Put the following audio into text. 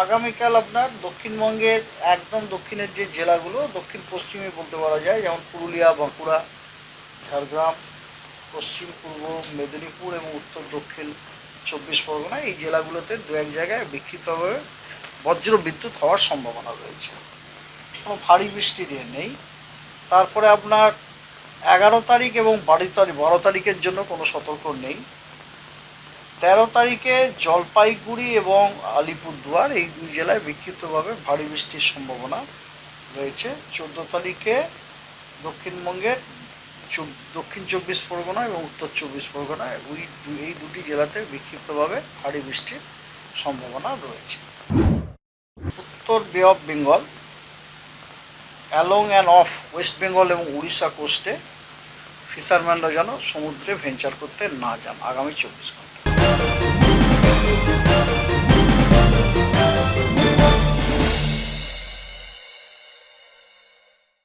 আগামীকাল আপনার দক্ষিণবঙ্গের একদম দক্ষিণের যে জেলাগুলো দক্ষিণ পশ্চিমে বলতে পারা যায়, যেমন পুরুলিয়া, বাঁকুড়া, ঝাড়গ্রাম, পশ্চিম পূর্ব মেদিনীপুর এবং উত্তর দক্ষিণ 24 পরগনা, এই জেলাগুলোতে দু এক জায়গায় বিক্ষিপ্তভাবে বজ্র বিদ্যুৎ হওয়ার সম্ভাবনা রয়েছে। কোনো ভারী বৃষ্টির নেই। তারপরে আপনার 11 তারিখ এবং 12 তারিখের জন্য কোনো সতর্ক নেই। 13 তারিখে জলপাইগুড়ি এবং আলিপুরদুয়ার এই দুই জেলায় বিক্ষিপ্তভাবে ভারী বৃষ্টির সম্ভাবনা রয়েছে। 14 তারিখে দক্ষিণবঙ্গের দক্ষিণ 24 পরগনা এবং উত্তর 24 পরগনায় এই দুটি জেলাতে বিক্ষিপ্তভাবে ভারী বৃষ্টির সম্ভাবনা রয়েছে। উত্তর বে of Bengal, along and of West Bengal এবং উড়িষ্যা কোস্টে ফিশারম্যানরা যেন সমুদ্রে ভেঞ্চার করতে না যান আগামী 24 ঘন্টা।